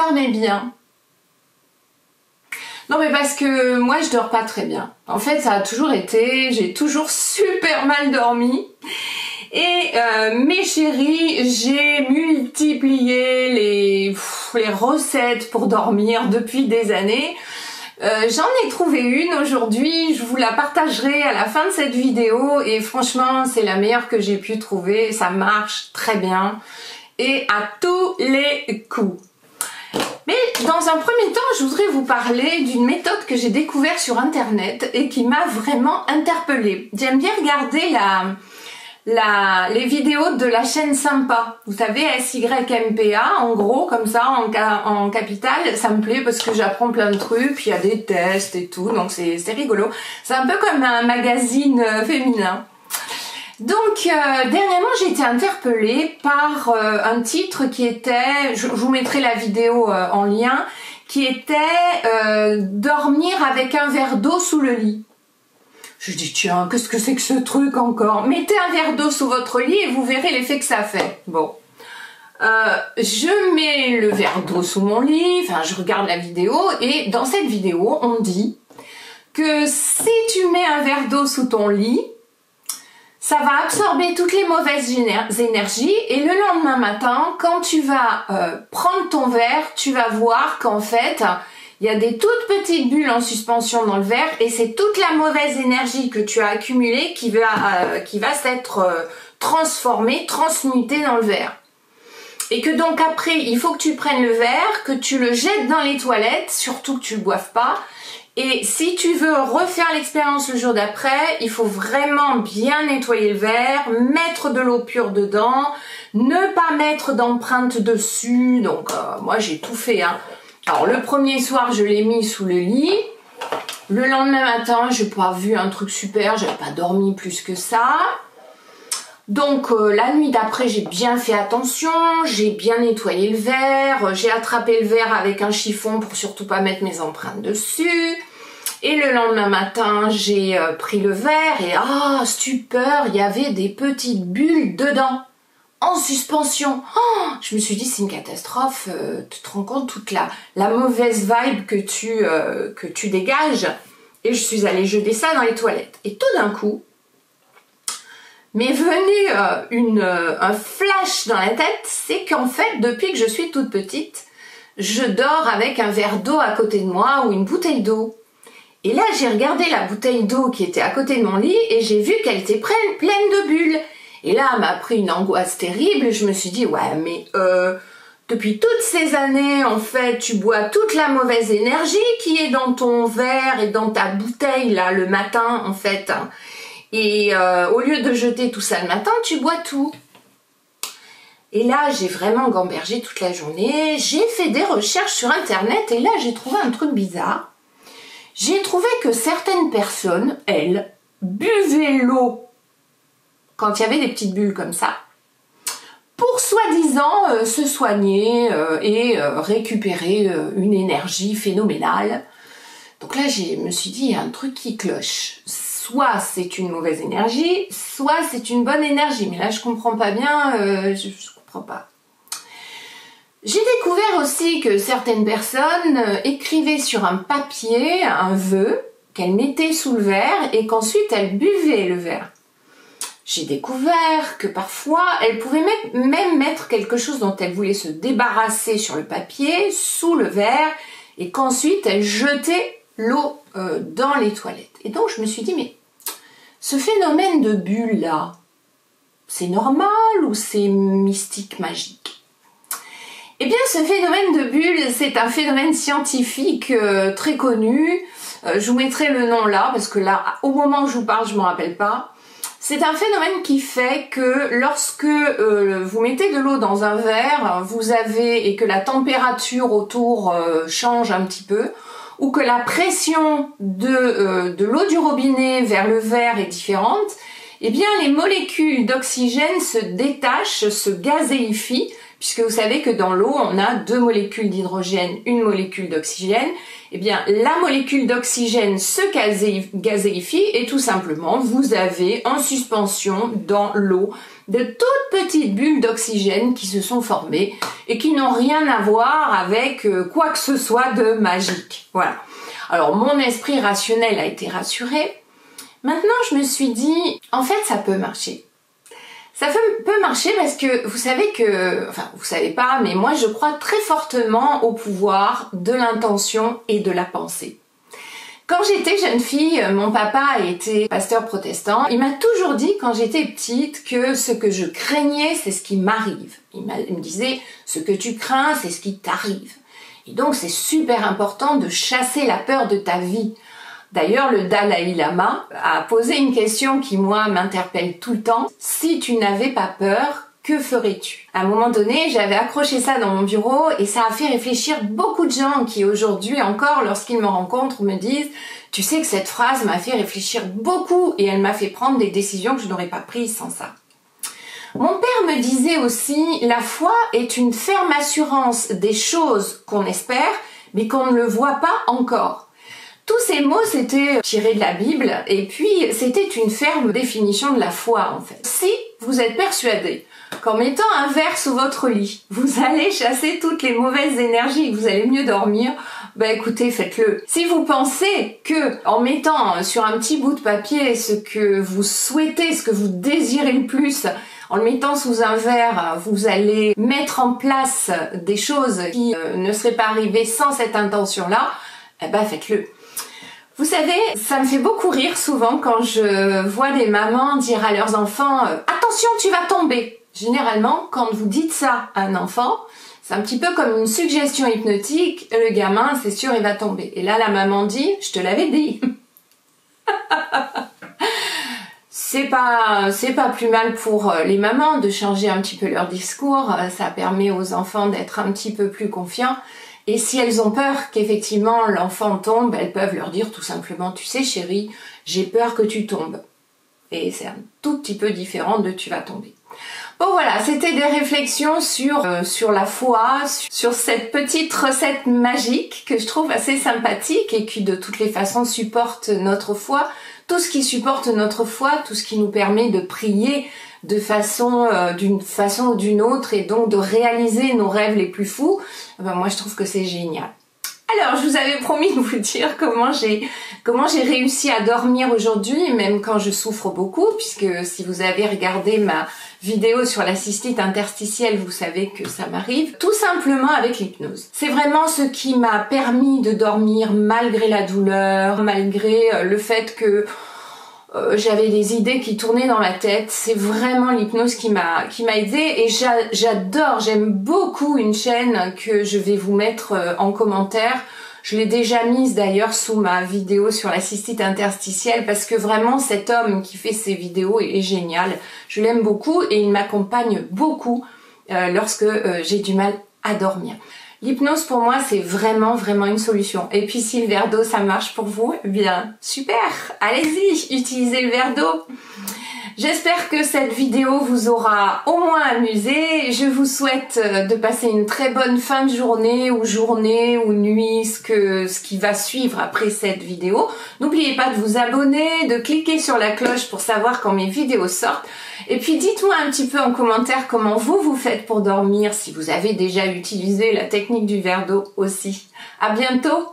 dormez bien? Non mais parce que moi je dors pas très bien. En fait ça a toujours été, j'ai toujours super mal dormi. Et mes chéris, j'ai multiplié les recettes pour dormir depuis des années. J'en ai trouvé une aujourd'hui, je vous la partagerai à la fin de cette vidéo et franchement c'est la meilleure que j'ai pu trouver, ça marche très bien et à tous les coups. Mais dans un premier temps, je voudrais vous parler d'une méthode que j'ai découverte sur internet et qui m'a vraiment interpellée. J'aime bien regarder les vidéos de la chaîne Sympa, vous savez, SYMPA, en gros, comme ça, en capital, ça me plaît parce que j'apprends plein de trucs, il y a des tests et tout, donc c'est rigolo. C'est un peu comme un magazine féminin. Donc, dernièrement, j'ai été interpellée par un titre qui était, je vous mettrai la vidéo en lien, qui était dormir avec un verre d'eau sous le lit. Je dis tiens, qu'est-ce que c'est que ce truc encore? Mettez un verre d'eau sous votre lit et vous verrez l'effet que ça fait. Bon, je mets le verre d'eau sous mon lit, enfin je regarde la vidéo et dans cette vidéo on dit que si tu mets un verre d'eau sous ton lit, ça va absorber toutes les mauvaises énergies et le lendemain matin, quand tu vas prendre ton verre, tu vas voir qu'en fait, il y a des toutes petites bulles en suspension dans le verre et c'est toute la mauvaise énergie que tu as accumulée qui va s'être transformée, transmutée dans le verre. Et que donc après, il faut que tu prennes le verre, que tu le jettes dans les toilettes, surtout que tu ne le boives pas. Et si tu veux refaire l'expérience le jour d'après, il faut vraiment bien nettoyer le verre, mettre de l'eau pure dedans, ne pas mettre d'empreinte dessus. Donc moi j'ai tout fait, hein. Alors le premier soir je l'ai mis sous le lit, le lendemain matin j'ai pas vu un truc super, j'avais pas dormi plus que ça. Donc la nuit d'après j'ai bien fait attention, j'ai bien nettoyé le verre, j'ai attrapé le verre avec un chiffon pour surtout pas mettre mes empreintes dessus. Et le lendemain matin j'ai pris le verre et ah stupeur, il y avait des petites bulles dedans. En suspension. Oh, je me suis dit c'est une catastrophe, tu te rends compte toute la mauvaise vibe que tu dégages. Et je suis allée jeter ça dans les toilettes. Et tout d'un coup, m'est venu un flash dans la tête, c'est qu'en fait depuis que je suis toute petite, je dors avec un verre d'eau à côté de moi ou une bouteille d'eau. Et là j'ai regardé la bouteille d'eau qui était à côté de mon lit et j'ai vu qu'elle était pleine de bulles. Et là, elle m'a pris une angoisse terrible et je me suis dit, ouais, mais depuis toutes ces années, en fait, tu bois toute la mauvaise énergie qui est dans ton verre et dans ta bouteille, là, le matin, en fait. Et au lieu de jeter tout ça le matin, tu bois tout. Et là, j'ai vraiment gambergé toute la journée. J'ai fait des recherches sur Internet et là, j'ai trouvé un truc bizarre. J'ai trouvé que certaines personnes, elles, buvaient l'eau quand il y avait des petites bulles comme ça, pour soi-disant se soigner et récupérer une énergie phénoménale. Donc là, je me suis dit, il y a un truc qui cloche. Soit c'est une mauvaise énergie, soit c'est une bonne énergie. Mais là, je comprends pas bien, je comprends pas. J'ai découvert aussi que certaines personnes écrivaient sur un papier un vœu qu'elles mettaient sous le verre et qu'ensuite elles buvaient le verre. J'ai découvert que parfois, elle pouvait même mettre quelque chose dont elle voulait se débarrasser sur le papier, sous le verre, et qu'ensuite elle jetait l'eau dans les toilettes. Et donc je me suis dit, mais ce phénomène de bulle là, c'est normal ou c'est mystique, magique? Eh bien ce phénomène de bulle, c'est un phénomène scientifique très connu. Je vous mettrai le nom là, parce que là, au moment où je vous parle, je ne m'en rappelle pas. C'est un phénomène qui fait que lorsque vous mettez de l'eau dans un verre, et que la température autour change un petit peu, ou que la pression de l'eau du robinet vers le verre est différente, eh bien les molécules d'oxygène se détachent, se gazéifient, puisque vous savez que dans l'eau, on a 2 molécules d'hydrogène, une molécule d'oxygène. Eh bien, la molécule d'oxygène se gazéifie et tout simplement, vous avez en suspension dans l'eau de toutes petites bulles d'oxygène qui se sont formées et qui n'ont rien à voir avec quoi que ce soit de magique. Voilà. Alors mon esprit rationnel a été rassuré. Maintenant je me suis dit, en fait ça peut marcher. Ça peut marcher parce que vous savez que, enfin vous savez pas, mais moi je crois très fortement au pouvoir de l'intention et de la pensée. Quand j'étais jeune fille, mon papa était pasteur protestant. Il m'a toujours dit quand j'étais petite que ce que je craignais, c'est ce qui m'arrive. Il me disait, ce que tu crains, c'est ce qui t'arrive. Et donc c'est super important de chasser la peur de ta vie. D'ailleurs, le Dalai Lama a posé une question qui, moi, m'interpelle tout le temps. Si tu n'avais pas peur, que ferais-tu? À un moment donné, j'avais accroché ça dans mon bureau et ça a fait réfléchir beaucoup de gens qui, aujourd'hui encore, lorsqu'ils me rencontrent, me disent « Tu sais que cette phrase m'a fait réfléchir beaucoup et elle m'a fait prendre des décisions que je n'aurais pas prises sans ça. » Mon père me disait aussi « La foi est une ferme assurance des choses qu'on espère, mais qu'on ne le voit pas encore. » Tous ces mots, c'était tiré de la Bible, et puis c'était une ferme définition de la foi, en fait. Si vous êtes persuadé qu'en mettant un verre sous votre lit, vous allez chasser toutes les mauvaises énergies et que vous allez mieux dormir, bah écoutez, faites-le. Si vous pensez que en mettant sur un petit bout de papier ce que vous souhaitez, ce que vous désirez le plus, en le mettant sous un verre, vous allez mettre en place des choses qui ne seraient pas arrivées sans cette intention-là, eh ben faites-le. Vous savez, ça me fait beaucoup rire souvent quand je vois des mamans dire à leurs enfants « Attention, tu vas tomber !» Généralement, quand vous dites ça à un enfant, c'est un petit peu comme une suggestion hypnotique. Le gamin, c'est sûr, il va tomber. Et là, la maman dit « Je te l'avais dit !» C'est pas plus mal pour les mamans de changer un petit peu leur discours. Ça permet aux enfants d'être un petit peu plus confiants. Et si elles ont peur qu'effectivement l'enfant tombe, elles peuvent leur dire tout simplement « Tu sais chérie, j'ai peur que tu tombes. » Et c'est un tout petit peu différent de « tu vas tomber ». Bon voilà, c'était des réflexions sur la foi, sur cette petite recette magique que je trouve assez sympathique et qui de toutes les façons supporte notre foi. Tout ce qui supporte notre foi, tout ce qui nous permet de prier de façon d'une façon ou d'une autre et donc de réaliser nos rêves les plus fous, ben moi je trouve que c'est génial. Alors je vous avais promis de vous dire comment j'ai réussi à dormir aujourd'hui, même quand je souffre beaucoup, puisque si vous avez regardé ma vidéo sur la cystite interstitielle, vous savez que ça m'arrive, tout simplement avec l'hypnose. C'est vraiment ce qui m'a permis de dormir malgré la douleur, malgré le fait que j'avais des idées qui tournaient dans ma tête. C'est vraiment l'hypnose qui m'a aidée et j'aime beaucoup une chaîne que je vais vous mettre en commentaire. Je l'ai déjà mise d'ailleurs sous ma vidéo sur la cystite interstitielle parce que vraiment cet homme qui fait ces vidéos est génial. Je l'aime beaucoup et il m'accompagne beaucoup lorsque j'ai du mal à dormir. L'hypnose pour moi c'est vraiment une solution. Et puis si le verre d'eau ça marche pour vous, eh bien super, allez-y, utilisez le verre d'eau. J'espère que cette vidéo vous aura au moins amusé. Je vous souhaite de passer une très bonne fin de journée ou nuit, ce qui va suivre après cette vidéo. N'oubliez pas de vous abonner, de cliquer sur la cloche pour savoir quand mes vidéos sortent. Et puis dites-moi un petit peu en commentaire comment vous faites pour dormir, si vous avez déjà utilisé la technique du verre d'eau aussi. À bientôt!